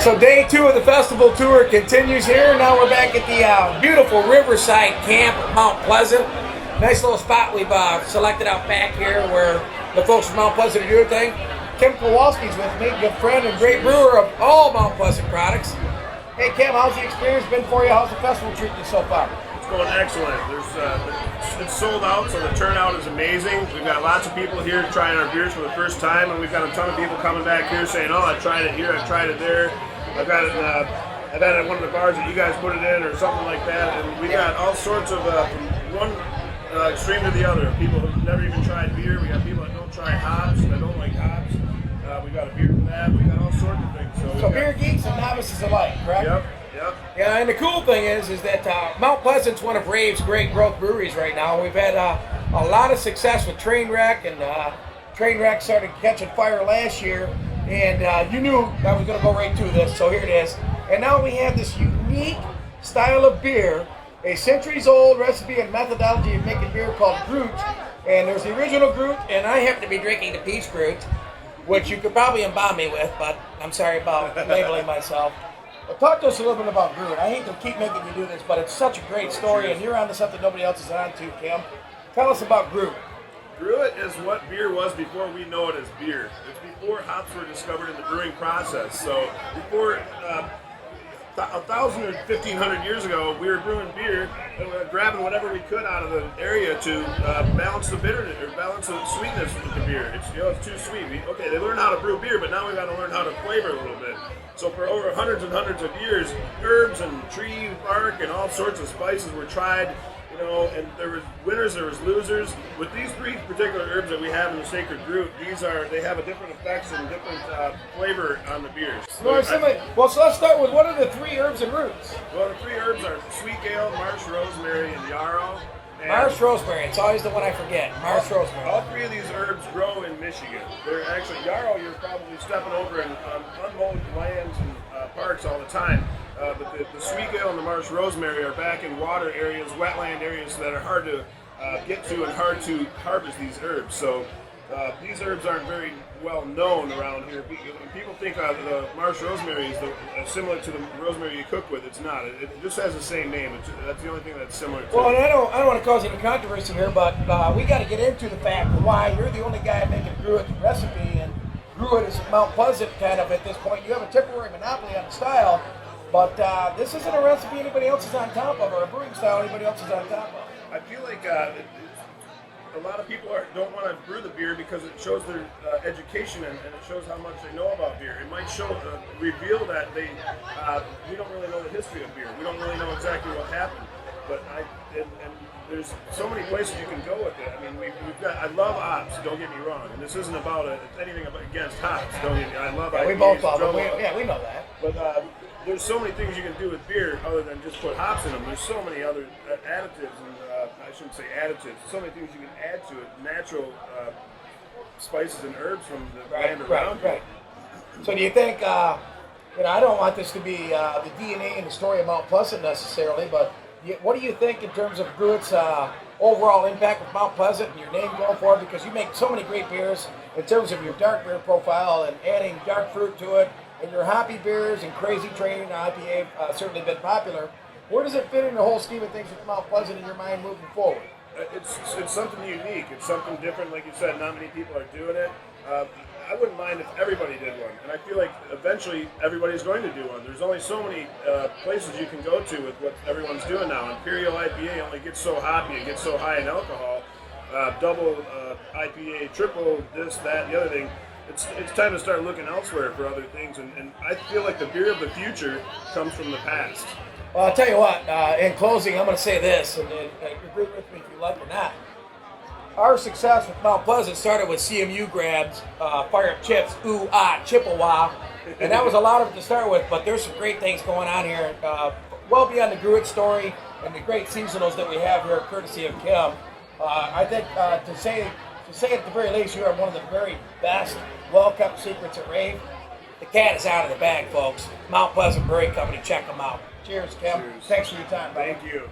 So day 2 of the festival tour continues here. Now we're back at the beautiful Riverside Camp at Mount Pleasant. Nice little spot we've selected out back here where the folks from Mount Pleasant do their thing. Kim Kowalski's with me, good friend and great brewer of all Mount Pleasant products. Hey Kim, how's the experience been for you? How's the festival treating you so far? It's going excellent. It's sold out, so the turnout is amazing. We've got lots of people here trying our beers for the first time, and we've got a ton of people coming back here saying, "Oh, I tried it here, I tried it there. I've had it at one of the bars that you guys put it in," or something like that. And we got all sorts of from one extreme to the other. People who've never even tried beer. We got people that don't try hops, that don't like hops. We got a beer for that. We got all sorts of things. So beer geeks and novices alike, correct? Yep. Yeah, and the cool thing is that Mount Pleasant's one of Rave's great growth breweries right now. We've had a lot of success with Trainwreck, and Trainwreck started catching fire last year, and you knew I was going to go right through this, so here it is. And now we have this unique style of beer, a centuries-old recipe and methodology of making beer called Groot, and there's the original Groot, and I happen to be drinking the Peach Groot, which you could probably embalm me with, but I'm sorry about labeling myself. Well, talk to us a little bit about Brewing. I hate to keep making you do this, but it's such a great story, and you're onto something nobody else is on to, Kim. Tell us about Brewing. Brew it is what beer was before we know it as beer. It's before hops were discovered in the brewing process. So before 1,000 or 1,500 years ago, we were brewing beer and we were grabbing whatever we could out of the area to balance the bitterness or balance the sweetness with the beer. It's too sweet. They learned how to brew beer, but now we got to learn how to flavor a little bit. So for over hundreds and hundreds of years, herbs and tree bark and all sorts of spices were tried. And there was winners, there was losers. With these 3 particular herbs that we have in the Sacred Groot, they have a different effects and different flavor on the beers. So let's start with, what are the 3 herbs and roots? Well, the 3 herbs are sweet gale, marsh rosemary, and yarrow. Marsh rosemary, it's always the one I forget. Marsh rosemary. All 3 of these herbs grow in Michigan. They're actually, yarrow you're probably stepping over in unmowed lands and parks all the time. But the sweet gale and the marsh rosemary are back in water areas, wetland areas that are hard to get to and hard to harvest these herbs. So these herbs aren't very well known around here. People think the marsh rosemary is similar to the rosemary you cook with. It's not. It just has the same name. That's the only thing that's similar to Well, it. and I don't want to cause any controversy here, but we got to get into the fact why you're the only guy making Gruit recipe, and Gruit is Mount Pleasant kind of at this point. You have a temporary monopoly on the style, but this isn't a recipe anybody else is on top of, or a brewing style anybody else is on top of. I feel like a lot of people don't want to brew the beer because it shows their education and it shows how much they know about beer. It might reveal that we don't really know the history of beer. We don't really know exactly what happened. But and there's so many places you can go with it. I mean, I love hops. Don't get me wrong. And this isn't about anything against hops. Don't get me. I love IPAs. We both love them. We know that. But there's so many things you can do with beer other than just put hops in them. There's so many other additives, and I shouldn't say additives. So many things you can add to it. Natural spices and herbs from the land around. Right. So do you think? I don't want this to be the DNA and the story of Mount Pleasant necessarily, but what do you think in terms of Gruit's overall impact with Mount Pleasant and your name going forward? Because you make so many great beers in terms of your dark beer profile and adding dark fruit to it. And your hoppy beers and Crazy Train and IPA certainly been popular. Where does it fit in the whole scheme of things with Mount Pleasant in your mind moving forward? It's something unique. It's something different. Like you said, not many people are doing it. I wouldn't mind if everybody did one. And I feel like eventually everybody's going to do one. There's only so many places you can go to with what everyone's doing now. Imperial IPA only gets so hoppy. It gets so high in alcohol. Double IPA, triple this, that, the other thing. It's time to start looking elsewhere for other things, and I feel like the beer of the future comes from the past. Well, I'll tell you what, in closing, I'm going to say this, and agree with me if you like or not. Our success with Mount Pleasant started with CMU grabs, fire up chips, ooh, ah, Chippewa, and that was a lot of it to start with, but there's some great things going on here, well beyond the Gruit story and the great seasonals that we have here, courtesy of Kim. I think to say at the very least, you are one of the very best, well-kept secrets at Rave. The cat is out of the bag, folks. Mount Pleasant Brewing Company, check them out. Cheers, Kim. Cheers. Thanks for your time, buddy. Thank you.